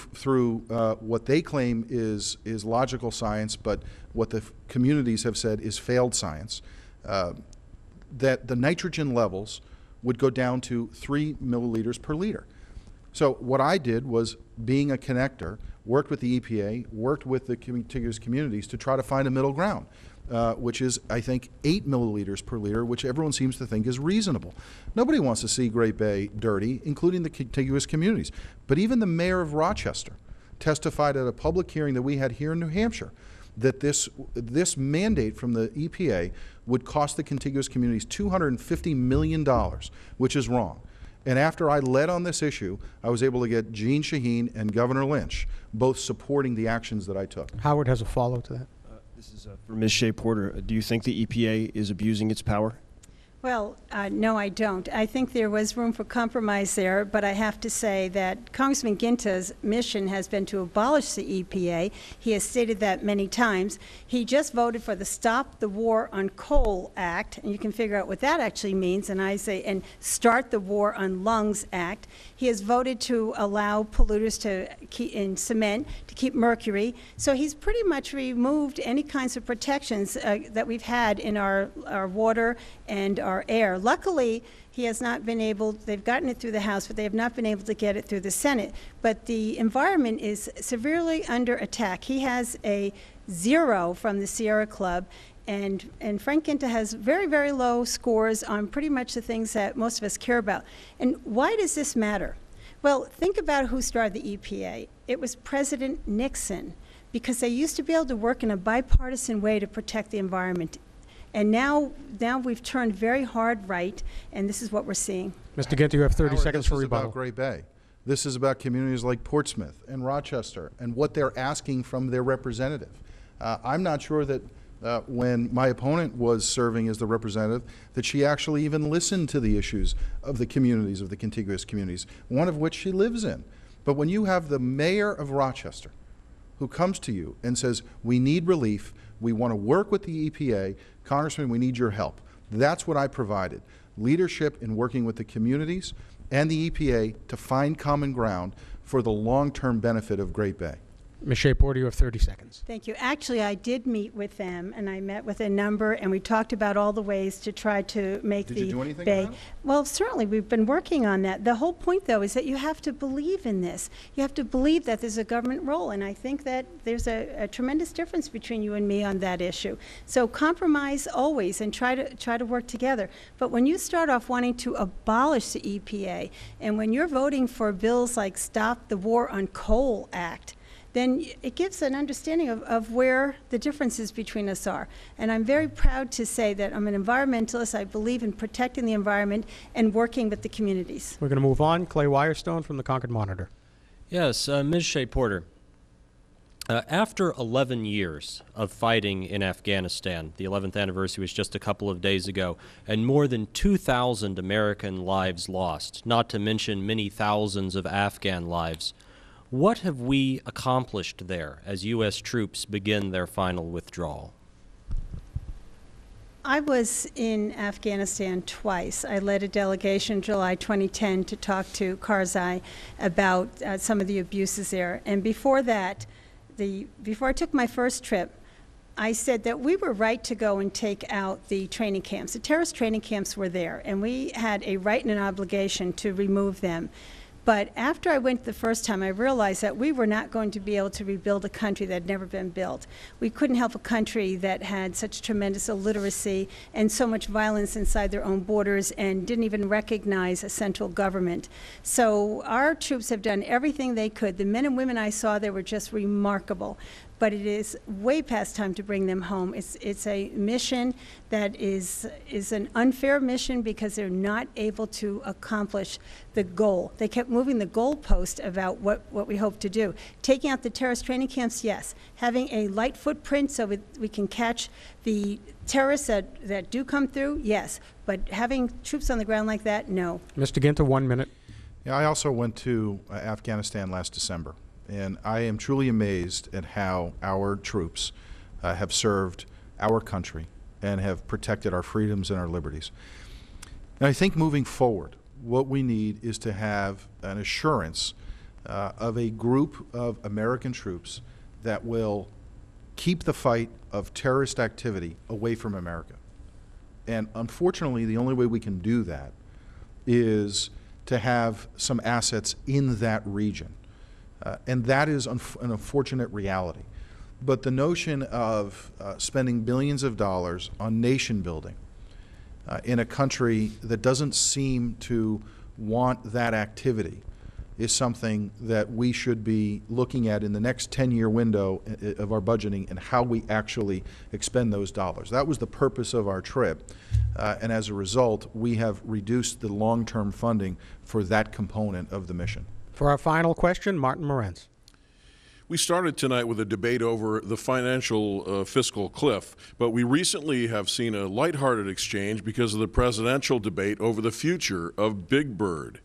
what they claim is logical science, but what the communities have said is failed science, that the nitrogen levels would go down to 3 milliliters per liter. So what I did was, being a connector, worked with the EPA, worked with the contiguous communities to try to find a middle ground, which is, I think, 8 milliliters per liter, which everyone seems to think is reasonable. Nobody wants to see Great Bay dirty, including the contiguous communities. But even the mayor of Rochester testified at a public hearing that we had here in New Hampshire that this mandate from the EPA would cost the contiguous communities $250 million, which is wrong. And after I led on this issue, I was able to get Jeanne Shaheen and Governor Lynch both supporting the actions that I took. Howard has a follow to that. This is for Ms. Shea-Porter. Do you think the EPA is abusing its power? Well, no, I don't. I think there was room for compromise there, but I have to say that Congressman Guinta's mission has been to abolish the EPA. He has stated that many times. He just voted for the Stop the War on Coal Act, and you can figure out what that actually means, and I say, and Start the War on Lungs Act. He has voted to allow polluters to keep in cement, to keep mercury. So he's pretty much removed any kinds of protections that we've had in our water and our air. Luckily, he has not been able, they've gotten it through the House, but they have not been able to get it through the Senate. But the environment is severely under attack. He has a 0 from the Sierra Club, and Frank Guinta has very, very low scores on pretty much the things that most of us care about. And why does this matter? Well, think about who started the EPA. It was President Nixon, because they used to be able to work in a bipartisan way to protect the environment. And now we've turned very hard right, and this is what we're seeing. Mr. Guinta, you have 30 Howard, seconds for This is rebuttal. about Great Bay. This is about communities like Portsmouth and Rochester and what they're asking from their representative. I'm not sure that when my opponent was serving as the representative, that she actually even listened to the issues of the communities, of the contiguous communities, one of which she lives in. But when you have the mayor of Rochester who comes to you and says, we need relief, we want to work with the EPA, Congressman, we need your help. That's what I provided. Leadership in working with the communities and the EPA to find common ground for the long-term benefit of Great Bay. Ms. Shea-Porter, you have 30 seconds. Thank you. Actually, I did meet with them, and I met with a number, and we talked about all the ways to try to make the Bay. Did you do anything about it? Well, certainly, we've been working on that. The whole point, though, is that you have to believe in this. You have to believe that there's a government role, and I think that there's a tremendous difference between you and me on that issue. So compromise always, and try to work together. But when you start off wanting to abolish the EPA, and when you're voting for bills like Stop the War on Coal Act, then it gives an understanding of where the differences between us are. And I'm very proud to say that I'm an environmentalist. I believe in protecting the environment and working with the communities. We're going to move on. Clay Wirestone from the Concord Monitor. Yes, Ms. Shea-Porter, after 11 years of fighting in Afghanistan, the 11th anniversary was just a couple of days ago, and more than 2,000 American lives lost, not to mention many thousands of Afghan lives. What have we accomplished there as U.S. troops begin their final withdrawal? I was in Afghanistan twice. I led a delegation in July 2010 to talk to Karzai about some of the abuses there. And before that, before I took my first trip, I said that we were right to go and take out the training camps. The terrorist training camps were there, and we had a right and an obligation to remove them. But after I went the first time, I realized that we were not going to be able to rebuild a country that had never been built. We couldn't help a country that had such tremendous illiteracy and so much violence inside their own borders and didn't even recognize a central government. So our troops have done everything they could. The men and women I saw there were just remarkable. But it is way past time to bring them home. It's a mission that is an unfair mission because they're not able to accomplish the goal. They kept moving the goalpost about what we hope to do. Taking out the terrorist training camps, yes. Having a light footprint so we can catch the terrorists that do come through, yes. But having troops on the ground like that, no. Mr. Guinta, 1 minute. Yeah, I also went to Afghanistan last December. And I am truly amazed at how our troops have served our country and have protected our freedoms and our liberties. And I think moving forward, what we need is to have an assurance of a group of American troops that will keep the fight of terrorist activity away from America. And unfortunately, the only way we can do that is to have some assets in that region. And that is an unfortunate reality. But the notion of spending billions of dollars on nation building in a country that doesn't seem to want that activity is something that we should be looking at in the next 10-year window of our budgeting and how we actually expend those dollars. That was the purpose of our trip. And as a result, we have reduced the long-term funding for that component of the mission. For our final question, Martin Morenz. We started tonight with a debate over the financial fiscal cliff, but we recently have seen a lighthearted exchange because of the presidential debate over the future of Big Bird.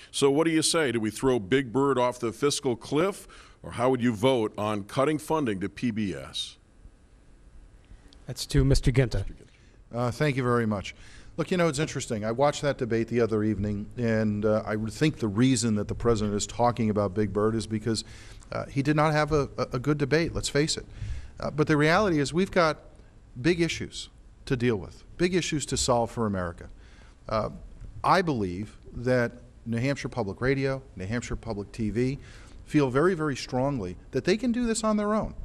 So what do you say? Do we throw Big Bird off the fiscal cliff, or how would you vote on cutting funding to PBS? That's to Mr. Guinta. Thank you very much. Look, you know, it's interesting. I watched that debate the other evening, and I would think the reason that the president is talking about Big Bird is because he did not have a good debate, let's face it. But the reality is we've got big issues to deal with, big issues to solve for America. I believe that New Hampshire Public Radio, New Hampshire Public TV feel very, very strongly that they can do this on their own.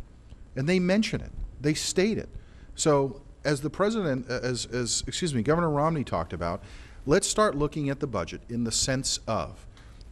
And they mention it. They state it. So as the president, Governor Romney talked about, let's start looking at the budget in the sense of,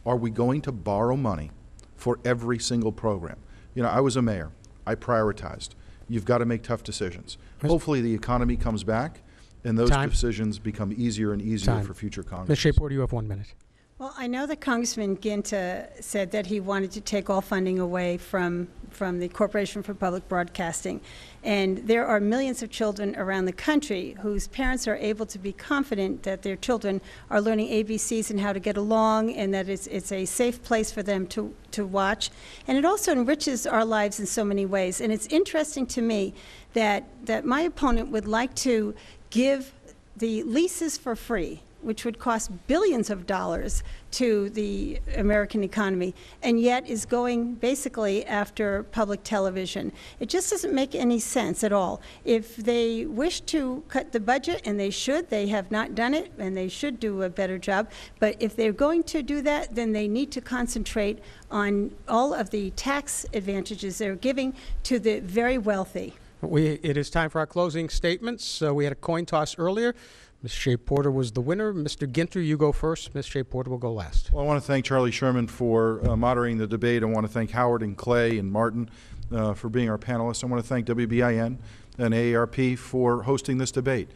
are we going to borrow money for every single program? You know, I was a mayor. I prioritized. You've got to make tough decisions. Hopefully the economy comes back and those decisions become easier and easier for future Congress. Ms. Shea-Porter, you have 1 minute. Well, I know that Congressman Guinta said that he wanted to take all funding away from the Corporation for Public Broadcasting. And there are millions of children around the country whose parents are able to be confident that their children are learning ABCs and how to get along, and that it's a safe place for them to watch. And it also enriches our lives in so many ways. And it's interesting to me that my opponent would like to give the leases for free, which would cost billions of dollars to the American economy, and yet is going basically after public television. It just doesn't make any sense at all. If they wish to cut the budget, and they should, they have not done it, and they should do a better job, but if they're going to do that, then they need to concentrate on all of the tax advantages they're giving to the very wealthy. It is time for our closing statements. We had a coin toss earlier. Ms. Shea-Porter was the winner. Mr. Guinta, you go first. Ms. Shea-Porter will go last. Well, I want to thank Charlie Sherman for moderating the debate. I want to thank Howard and Clay and Martin for being our panelists. I want to thank WBIN and AARP for hosting this debate.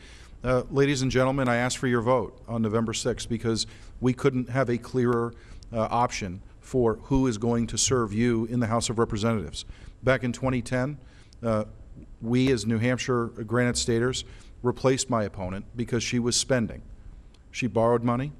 Ladies and gentlemen, I ask for your vote on November 6th because we couldn't have a clearer option for who is going to serve you in the House of Representatives. Back in 2010, we as New Hampshire Granite Staters replaced my opponent because she was spending. She borrowed money.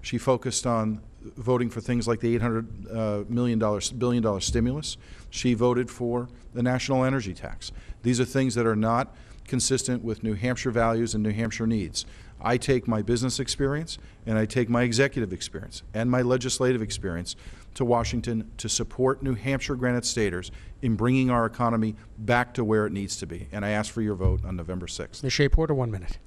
She focused on voting for things like the $800 billion stimulus. She voted for the national energy tax. These are things that are not consistent with New Hampshire values and New Hampshire needs. I take my business experience and I take my executive experience and my legislative experience to Washington to support New Hampshire Granite Staters in bringing our economy back to where it needs to be. And I ask for your vote on November 6th. Ms. Shea-Porter, 1 minute.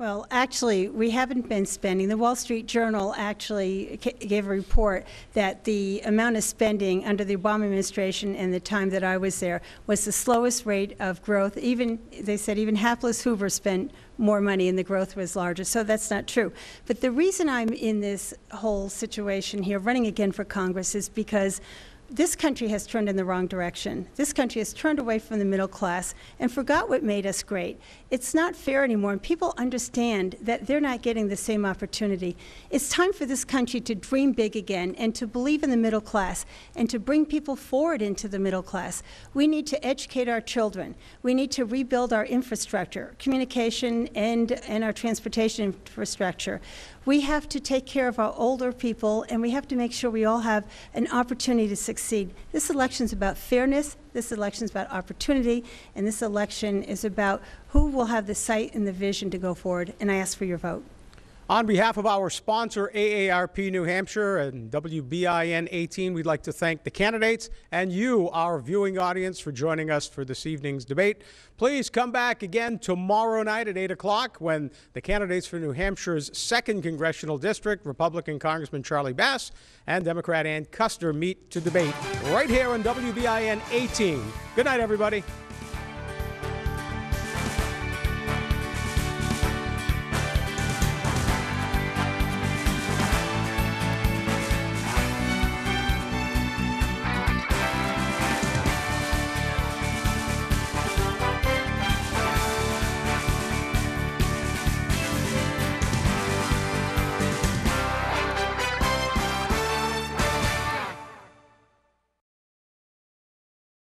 Well, actually, we haven't been spending. The Wall Street Journal actually gave a report that the amount of spending under the Obama administration and the time that I was there was the slowest rate of growth. Even, they said, even hapless Hoover spent more money and the growth was larger. So that's not true. But the reason I'm in this whole situation here, running again for Congress, is because this country has turned in the wrong direction. This country has turned away from the middle class and forgot what made us great. It's not fair anymore, and people understand that they're not getting the same opportunity. It's time for this country to dream big again and to believe in the middle class and to bring people forward into the middle class. We need to educate our children. We need to rebuild our infrastructure, communication and our transportation infrastructure. We have to take care of our older people, and we have to make sure we all have an opportunity to succeed. This election is about fairness, this election is about opportunity, and this election is about who will have the sight and the vision to go forward, and I ask for your vote. On behalf of our sponsor, AARP New Hampshire and WBIN 18, we'd like to thank the candidates and you, our viewing audience, for joining us for this evening's debate. Please come back again tomorrow night at 8 o'clock when the candidates for New Hampshire's 2nd Congressional District, Republican Congressman Charlie Bass and Democrat Ann Custer, meet to debate right here on WBIN 18. Good night, everybody.